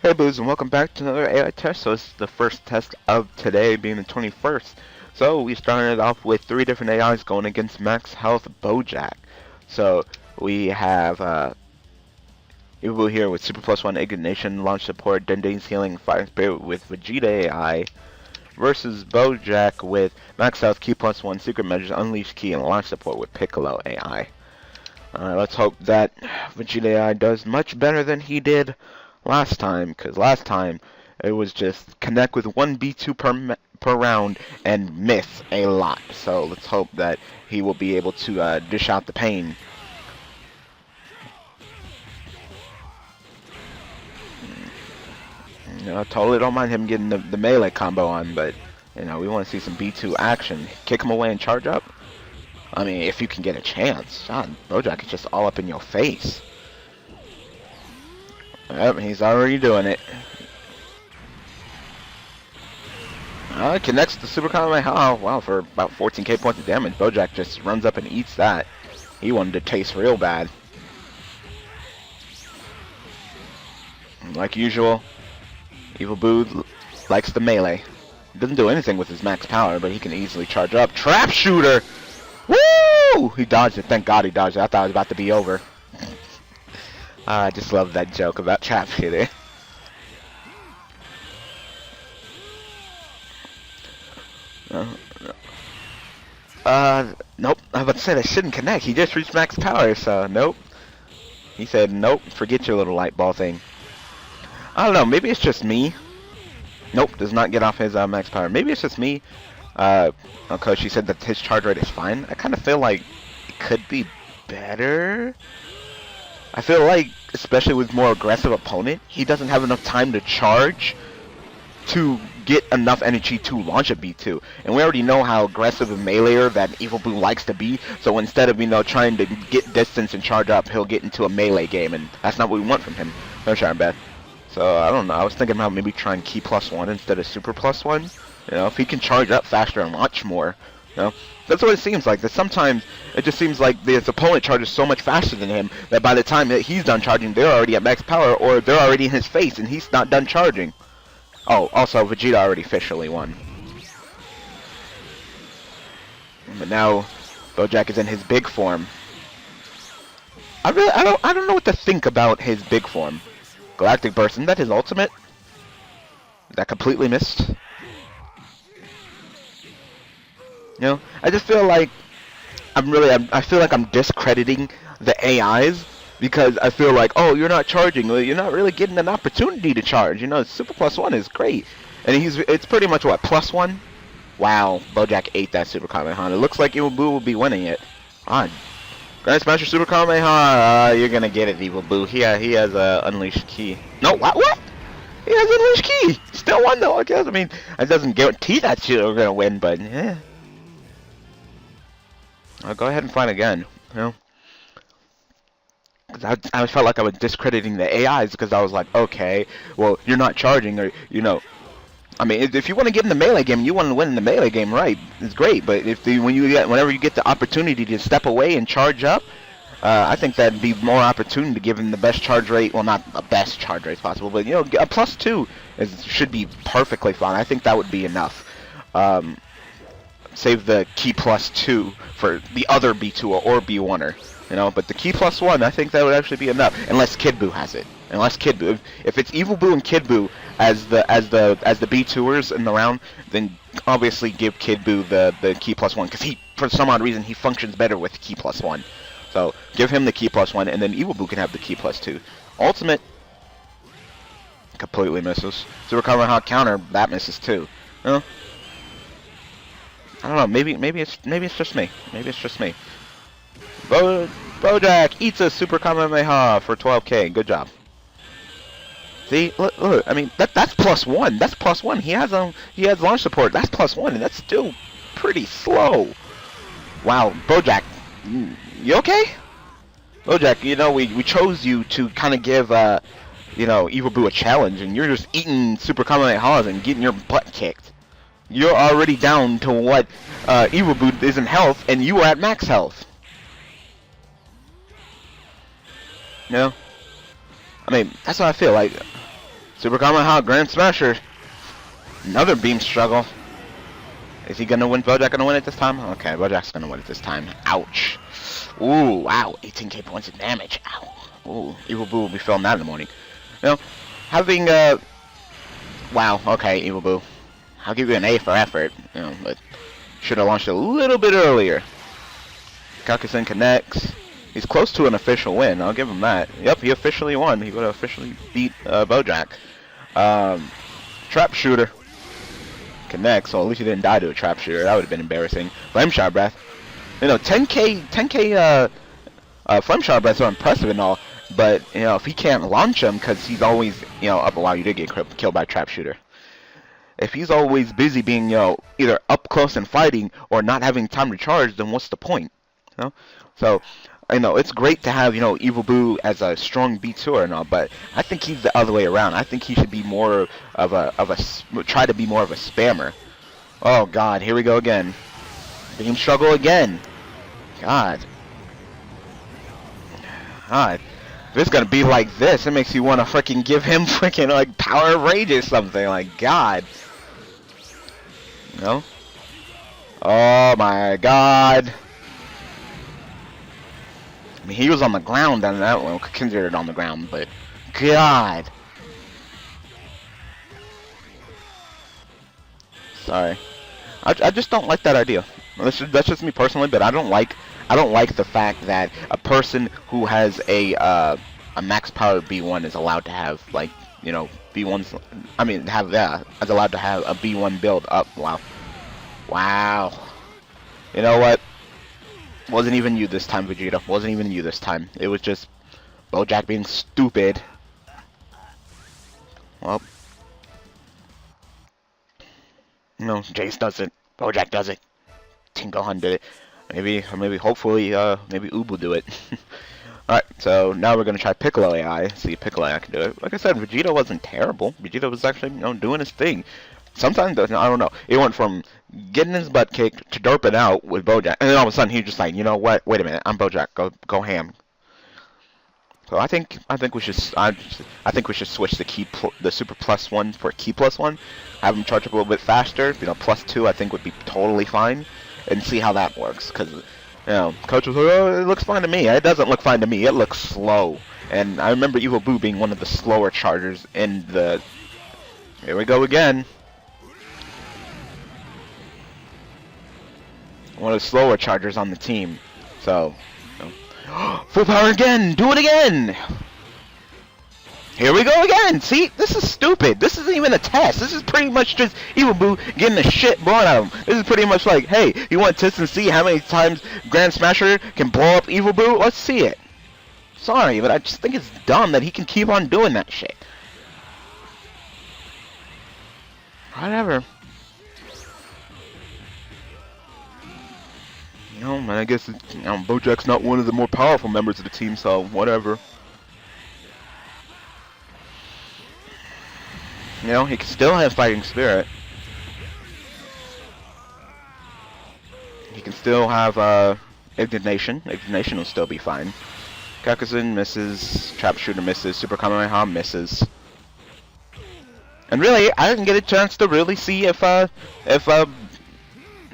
Hey Boos, and welcome back to another AI test. So this is the first test of today, being the 21st. So we started off with 3 different AIs going against max health Bojack. So we have Evo here with Super Plus One Ignition, Launch Support, Dendane's Healing, Fire Spirit with Vegeta AI versus Bojack with max health, Key Plus One, Secret Measures, Unleash Key, and Launch Support with Piccolo AI. Let's hope that Vegeta AI does much better than he did last time, because last time it was just connect with one B2 per round and miss a lot. So let's hope that he will be able to dish out the pain. You know, I totally don't mind him getting the melee combo on, but you know, we want to see some B2 action. Kick him away and charge up. I mean, if you can get a chance. God, Bojack is just all up in your face. Yep, he's already doing it. Connects the Super Kamehameha. Oh, wow, for about 14k points of damage. Bojack just runs up and eats that. He wanted to taste real bad. Like usual, Evil Boo likes the melee. He doesn't do anything with his max power, but he can easily charge up. Trap shooter! Woo! He dodged it. Thank God he dodged it. I thought it was about to be over. I just love that joke about trap shooter. Nope. I was about to say that shouldn't connect. He just reached max power, so nope. He said, nope, forget your little light ball thing. I don't know, maybe it's just me. Nope, does not get off his max power. Maybe it's just me. Because she said that his charge rate is fine. I kind of feel like it could be better. I feel like, especially with more aggressive opponent, he doesn't have enough time to charge to get enough energy to launch a B2. And we already know how aggressive a meleeer that Evil Boo likes to be. So instead of, you know, trying to get distance and charge up, he'll get into a melee game. And that's not what we want from him. No, Sharon Beth. So, I don't know. I was thinking about maybe trying Key Plus One instead of Super Plus One. You know, if he can charge up faster and launch more. You know, that's what it seems like. That sometimes it just seems like his opponent charges so much faster than him that by the time that he's done charging, they're already at max power, or they're already in his face and he's not done charging. Oh, also Vegeta already officially won. But now Bojack is in his big form. I don't know what to think about his big form. Galactic Burst, isn't that his ultimate? That completely missed. You know, I just feel like I feel like I'm discrediting the AIs because I feel like, oh, you're not charging, you're not really getting an opportunity to charge. You know, Super Plus One is great, and it's pretty much what, plus one. Wow, Bojack ate that Super Kamehameha. It looks like Evil Boo will be winning it. On Grand Smasher Super Kamehameha, you're gonna get it, Evil Boo. He has a Unleashed Key. No, what? He has Unleashed Key. Still won though, I guess. I mean, it doesn't guarantee that you're gonna win, but yeah. I'll go ahead and fight again. You know, because I felt like I was discrediting the AIs because I was like, okay, well, you're not charging, or you know. I mean, if you want to get in the melee game, you want to win in the melee game, right? It's great, but whenever you get the opportunity to step away and charge up, I think that'd be more opportunity to give him the best charge rate. Well, not the best charge rate possible, but you know, a +2 should be perfectly fine. I think that would be enough. Save the Key +2 for the other B2 or B1er, you know. But the Key +1, I think that would actually be enough, unless Kid Buu has it. Unless Kid Buu, if it's Evil Boo and Kid Buu as the B2ers in the round, then obviously give Kid Buu the Key +1, because he, for some odd reason, he functions better with Key +1. So give him the Key +1, and then Evil Boo can have the Key +2. Ultimate completely misses. Super Kamehameha counter, that misses too. You know? I don't know. Maybe it's just me. Maybe it's just me. Bojack eats a Super Kamehameha for 12k. Good job. See, look. I mean, that's +1. That's +1. He has launch support. That's +1, and that's still pretty slow. Wow, Bojack, you okay? Bojack, you know, we chose you to kind of give you know, Evil Boo a challenge, and you're just eating Super Kamehamehas and getting your butt kicked. You're already down to what Evil Boo is in health, and you are at max health. You know? I mean, that's what I feel like. Super Kamehameha Grand Smasher. Another beam struggle. Is he gonna win? Bojack gonna win it this time? Okay, Bojack's gonna win it this time. Ouch. Ooh, wow. 18k points of damage. Ow. Ooh, Evil Boo will be feeling that in the morning. You know, having, wow, okay, Evil Boo. I'll give you an A for effort, you know, but should have launched a little bit earlier. Kakusen connects. He's close to an official win. I'll give him that. Yep, he officially won. He would have officially beat Bojack. Trap shooter connects. So at least he didn't die to a trap shooter. That would have been embarrassing. Flame Shower Breath. You know, 10k Flame Shower Breaths are impressive and all, but you know if he can't launch them because he's always up. Wow, you did get killed by a trap shooter. If he's always busy being either up close and fighting or not having time to charge, then what's the point? You know? So it's great to have Evil Boo as a strong B2 and all, but I think he's the other way around. I think he should be more of a try to be more of a spammer. Oh God, here we go again. Beam struggle again. God. God. If it's gonna be like this, it makes you want to freaking give him freaking like Power of Rage or something. Like God. No. Oh my God. I mean, he was on the ground and that one considered on the ground, but God. Sorry. I just don't like that idea. That's just me personally, but I don't like the fact that a person who has a max power B1 is allowed to have like B1s. I mean, is allowed to have a B1 build up. Wow. Wow. You know what? Wasn't even you this time, Vegeta. Wasn't even you this time. It was just Bojack being stupid. Well. No, Jace does it. Bojack does it. Team Gohan did it. Maybe hopefully, maybe Ubu do it. Alright, so now we're gonna try Piccolo AI. See if Piccolo AI can do it. Like I said, Vegeta wasn't terrible. Vegeta was actually, doing his thing. Sometimes, I don't know. It went from getting his butt kicked to derping out with Bojack, and then all of a sudden he's just like, you know what? Wait a minute, I'm Bojack. Go ham. So I think we should switch the Super Plus One for Key Plus One. Have him charge up a little bit faster. Plus 2 I think would be totally fine, and see how that works. Cause Coach was like, oh, it looks fine to me. It doesn't look fine to me. It looks slow. And I remember Evil Boo being one of the slower chargers in the. Here we go again. One of the slower chargers on the team. So, full power again. Do it again. Here we go again. See, this is stupid. This isn't even a test. This is pretty much just Evil Boo getting the shit blown out of him. This is pretty much like, hey, you want to test and see how many times Grand Smasher can blow up Evil Boo? Let's see it. Sorry, but I just think it's dumb that he can keep on doing that shit. Whatever. I guess Bojack's not one of the more powerful members of the team, so whatever. He can still have fighting spirit. He can still have Ignition. Ignition will still be fine. Kakuzen misses. Trap Shooter misses. Super Kamehameha misses. And really, I didn't get a chance to really see if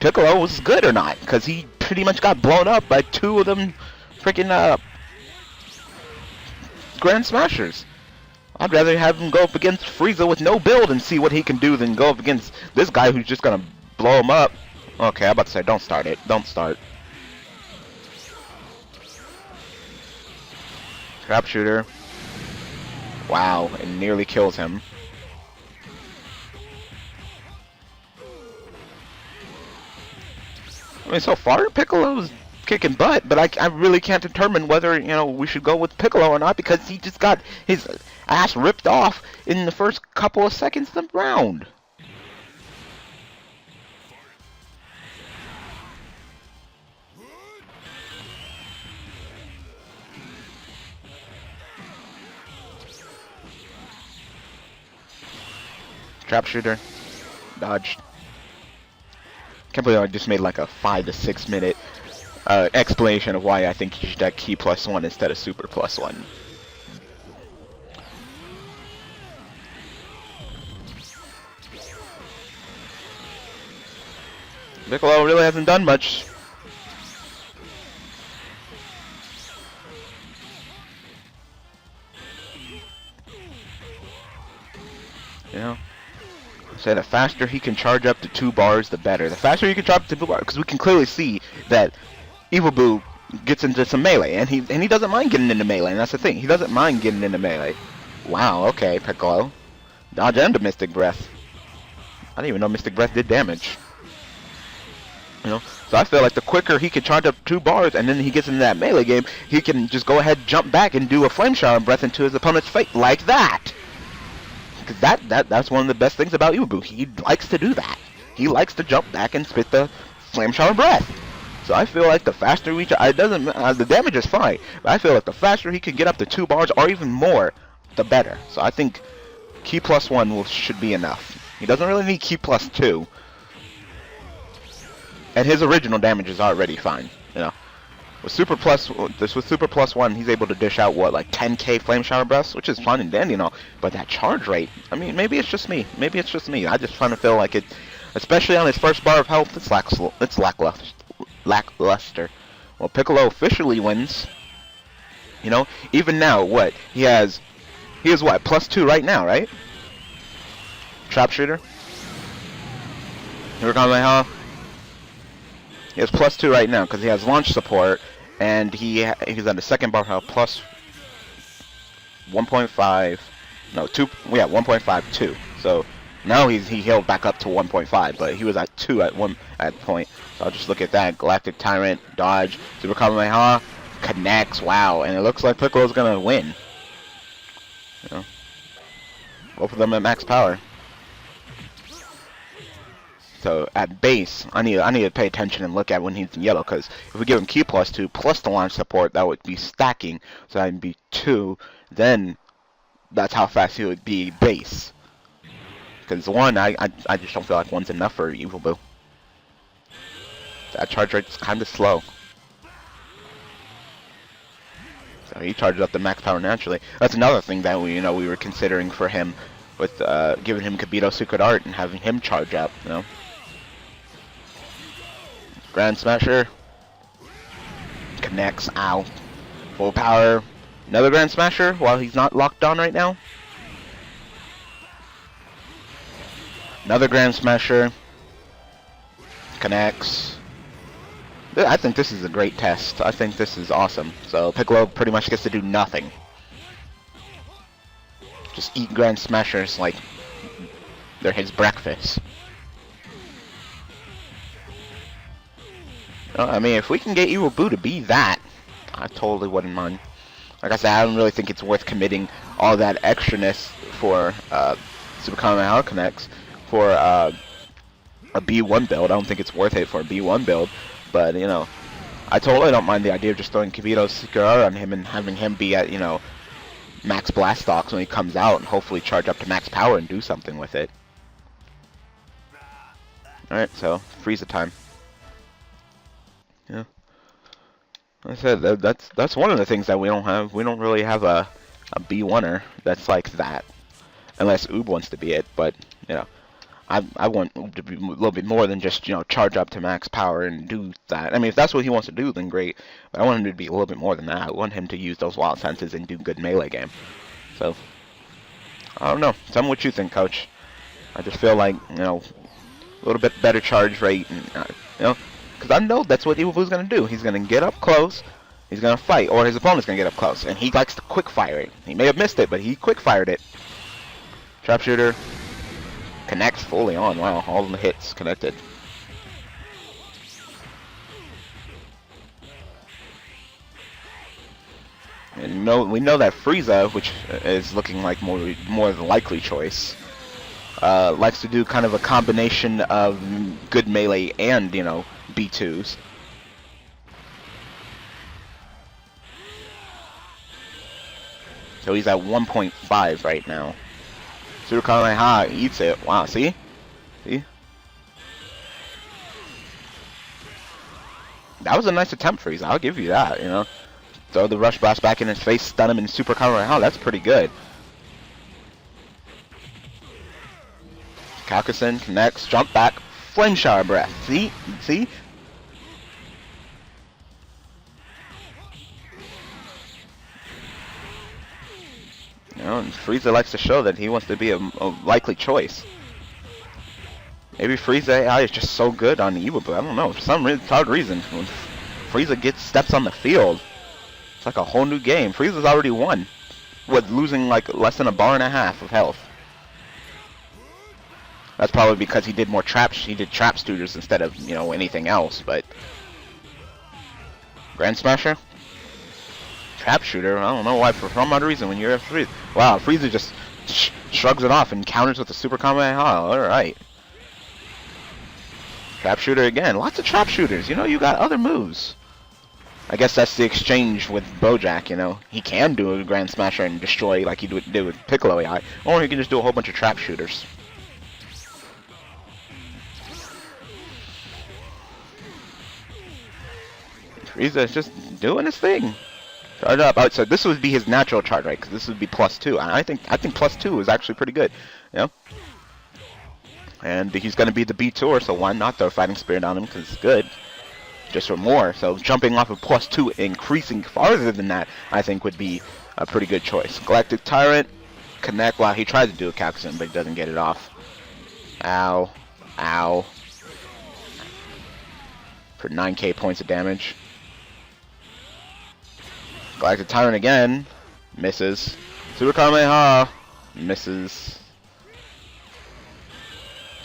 Piccolo was good or not, because he pretty much got blown up by 2 of them freaking Grand Smashers. I'd rather have him go up against Frieza with no build and see what he can do than go up against this guy who's just gonna blow him up. Okay, I'm about to say, don't start it. Don't start. Trap Shooter. Wow, it nearly kills him. I mean, so far, Piccolo's kicking butt, but I really can't determine whether, we should go with Piccolo or not, because he just got his ass ripped off in the first couple of seconds of the round. Trap Shooter. Dodged. Can't believe I just made like a 5 to 6 minute explanation of why I think you should have Key Plus 1 instead of Super Plus 1. Piccolo really hasn't done much. You know? So the faster he can charge up to 2 bars, the better. The faster he can charge up to 2 bars, because we can clearly see that Evil Boo gets into some melee, and he doesn't mind getting into melee, and that's the thing. He doesn't mind getting into melee. Wow, okay, Piccolo. Dodge and a Mystic Breath. I didn't even know Mystic Breath did damage. You know, so I feel like the quicker he can charge up 2 bars, and then he gets into that melee game, he can just go ahead, jump back, and do a Flame Shower Breath into his opponent's face like that. Because that's one of the best things about Evil Boo. He likes to do that. He likes to jump back and spit the Flame Shower Breath. So I feel like the faster we, it doesn't, the damage is fine, but I feel like the faster he can get up to 2 bars or even more, the better. So I think Key +1 should be enough. He doesn't really need Key +2, and his original damage is already fine. You know, with Super +1, he's able to dish out what, like 10k Flame Shower Breaths, which is fine and dandy and all. But that charge rate, I mean, maybe it's just me. Maybe it's just me. I just kind of feel like it, especially on his first bar of health, it's lackluster. Well, Piccolo officially wins. You know, even now, what he has what, +2 right now, right? Sharpshooter. Here comes my huh? He has +2 right now because he has launch support, and he's on the second bar of health plus 1.5. No, 2. Yeah, 1.52. So now he healed back up to 1.5, but he was at 2 at point. So I'll just look at that. Galactic Tyrant, dodge, Super Kamehameha, connects. Wow, and it looks like Piccolo's gonna win. You know, both of them at max power. So at base, I need to pay attention and look at when he's in yellow, because if we give him Key +2 plus the launch support, that would be stacking. So that'd be 2. Then that's how fast he would be base. Because 1, I just don't feel like 1's enough for Evil Boo. That charge rate's kind of slow. So he charges up the max power naturally. That's another thing that we were considering for him, with giving him Kabito Secret Art and having him charge up. You know, Grand Smasher connects. Ow! Full power. Another Grand Smasher while he's not locked on right now. Another Grand Smasher connects. I think this is a great test. I think this is awesome. So Piccolo pretty much gets to do nothing. Just eat Grand Smashers like they're his breakfast. I mean, if we can get Evil Boo to be that, I totally wouldn't mind. Like I said, I don't really think it's worth committing all that extraness for Super Kamehameha connects for a B1 build. I don't think it's worth it for a B1 build. But, you know, I totally don't mind the idea of just throwing Kabito's Secret Art on him and having him be at, you know, max Blastox when he comes out, and hopefully charge up to max power and do something with it. Alright, so, Frieza time. Yeah. Like I said, that's one of the things that we don't have. We don't really have a B1er that's like that. Unless Oob wants to be it, but, you know. I want Oob to be a little bit more than just, you know, charge up to max power and do that. I mean, if that's what he wants to do, then great. But I want him to be a little bit more than that. I want him to use those wild senses and do good melee game. So, I don't know. Tell me what you think, Coach. I just feel like, you know, a little bit better charge rate, and, you know, because I know that's what Evil Boo's going to do. He's going to get up close, he's going to fight, or his opponent's going to get up close, and he likes to quick fire it. He may have missed it, but he quick fired it. Sharpshooter. Connects fully on. Wow, all the hits connected. And we know that Frieza, which is looking like more the likely choice, likes to do kind of a combination of good melee and, you know, B2s. So he's at 1.5 right now. Super Kamehameha eats it. Wow, see? See? That was a nice attempt, Frieza. I'll give you that, you know. Throw the Rush Blast back in his face, stun him in Super Kamehameha. That's pretty good. Kalkusen connects, jump back, Flame Shower Breath. See? See? You know, and Frieza likes to show that he wants to be a likely choice. Maybe Frieza AI is just so good on Evo, I don't know. For some odd reason, when Frieza steps on the field, it's like a whole new game. Frieza's already won with losing like less than a bar and a half of health. That's probably because he did more traps. He did trap shooters instead of, you know, anything else. But Grand Smasher, trap shooter. I don't know why. For some odd reason, when you're Frieza, wow, Frieza just shrugs it off and counters with a super combo. All right. Trap shooter again. Lots of trap shooters. You know, you got other moves. I guess that's the exchange with Bojack, you know. He can do a Grand Smasher and destroy like he did with Piccolo AI, or he can just do a whole bunch of trap shooters. Frieza's just doing his thing. Charge up. So this would be his natural charge, right? Because this would be +2. And I think +2 is actually pretty good, you know. And he's going to be the B2er, so why not throw Fighting Spirit on him? Because it's good. Just for more. So jumping off of +2, increasing farther than that, I think would be a pretty good choice. Galactic Tyrant, connect. Wow, he tries to do a Captain, but he doesn't get it off. Ow. Ow. For 9k points of damage. Galactic Tyrant again. Misses. Super Kamehameha. Misses.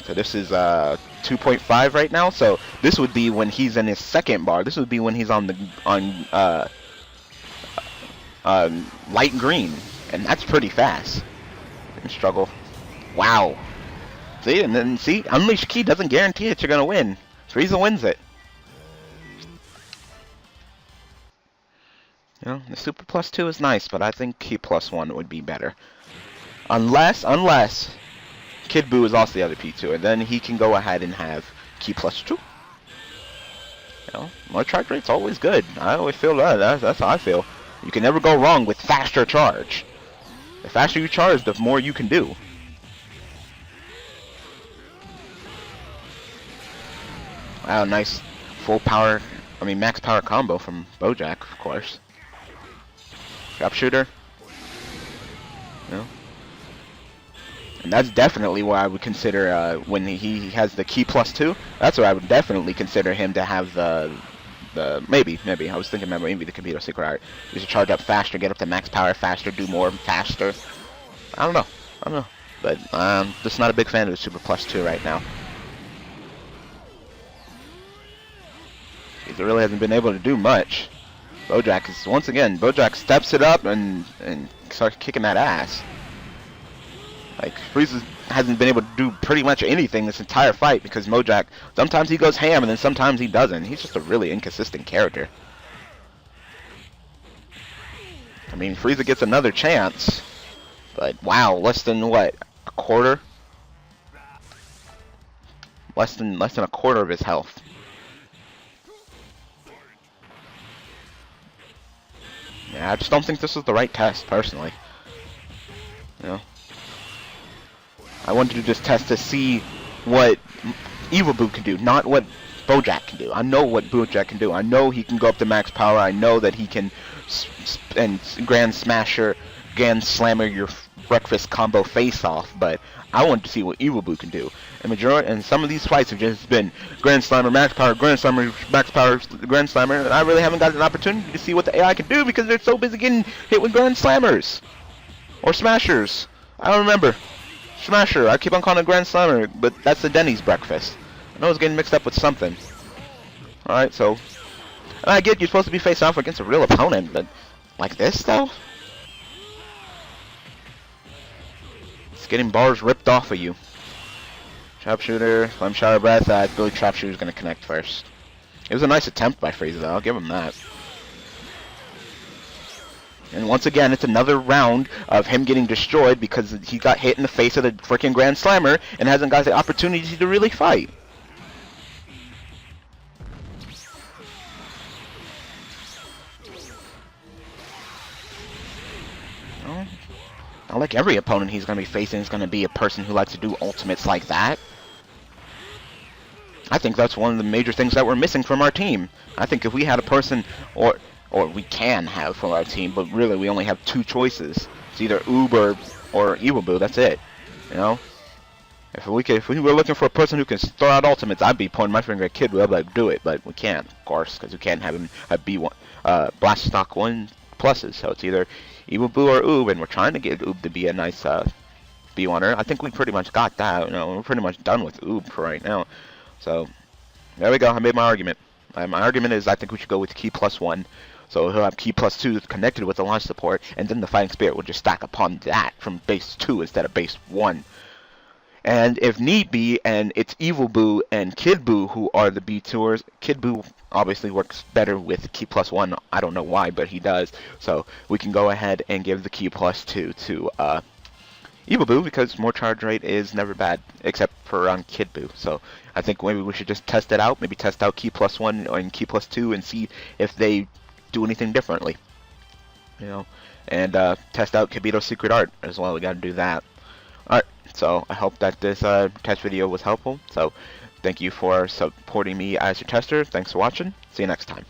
So this is 2.5 right now. So this would be when he's in his second bar. This would be when he's on the light green, and that's pretty fast. Struggle. Wow. See, and then see, Unleash Ki doesn't guarantee that you're gonna win. Frieza wins it. You know, the Super +2 is nice, but I think Ki +1 would be better. Unless Kid Buu is also the other P2, and then he can go ahead and have Ki +2. You know, more charge rate's always good. I always feel that. That's how I feel. You can never go wrong with faster charge. The faster you charge, the more you can do. Wow, nice full power, max power combo from Bojack, of course. Sharpshooter. You know? And that's definitely where I would consider, when he has the Ki +2, that's where I would definitely consider him to have maybe, I was thinking maybe the computer secret art. You should charge up faster, get up to max power faster, do more faster. I don't know. But I'm just not a big fan of the Super +2 right now. He really hasn't been able to do much. Bojack is, once again, Bojack steps it up and starts kicking that ass. Like, Frieza hasn't been able to do pretty much anything this entire fight because Bojack, sometimes he goes ham and then sometimes he doesn't. He's just a really inconsistent character. I mean, Frieza gets another chance, but wow, less than what, a quarter? Less than a quarter of his health. Yeah, I just don't think this is the right test, personally. You know? I wanted to just test to see what Evil Buu can do, not what Bojack can do. I know what Bojack can do. I know he can go up to max power. I know that he can Grand Slammer your breakfast combo face off, but I want to see what Evil Buu can do. And some of these fights have just been Grand Slammer, max power, Grand Slammer, max power, Grand Slammer, and I really haven't got an opportunity to see what the AI can do because they're so busy getting hit with Grand Slammers. Or Smashers. I don't remember. Smasher. I keep on calling it Grand Slammer, but that's the Denny's breakfast. I know it's getting mixed up with something. Alright, so... And I get you're supposed to be face off against a real opponent, but... Like this, though? It's getting bars ripped off of you. Sharpshooter, Flame Shower Breath. I believe Sharpshooter's going to connect first. It was a nice attempt by Frieza, though. I'll give him that. And once again, it's another round of him getting destroyed because he got hit in the face of the freaking Grand Slammer and hasn't got the opportunity to really fight. Well, not like every opponent he's going to be facing is going to be a person who likes to do ultimates like that. I think that's one of the major things that we're missing from our team. I think if we had a person, or we can have for our team, but really we only have two choices. It's either Uber or Iwabu. That's it. You know, if we were looking for a person who can throw out ultimates, I'd be pointing my finger at Kid. We'd be like, do it, but we can't, of course, because we can't have him have B1, Blast Stock 1 pluses. So it's either Iwabu or Oob, and we're trying to get Oob to be a nice B1er. I think we pretty much got that. You know, we're pretty much done with Oob for right now. So there we go. I made my argument. My argument is I think we should go with Key plus 1. So he'll have Key plus 2 connected with the launch support, and then the Fighting Spirit will just stack upon that from base 2 instead of base 1. And if need be, and it's Evil Boo and Kid Boo who are the B2ers, Kid Boo obviously works better with Key plus 1. I don't know why, but he does. So we can go ahead and give the Key plus 2 to Evil Boo, because more charge rate is never bad, except for on Kid Boo. So I think maybe we should just test it out. Maybe test out Key plus 1 and Key plus 2 and see if they do anything differently. You know, and test out Kibito's secret art as well. We got to do that. Alright, so I hope that this test video was helpful. So thank you for supporting me as your tester. Thanks for watching. See you next time.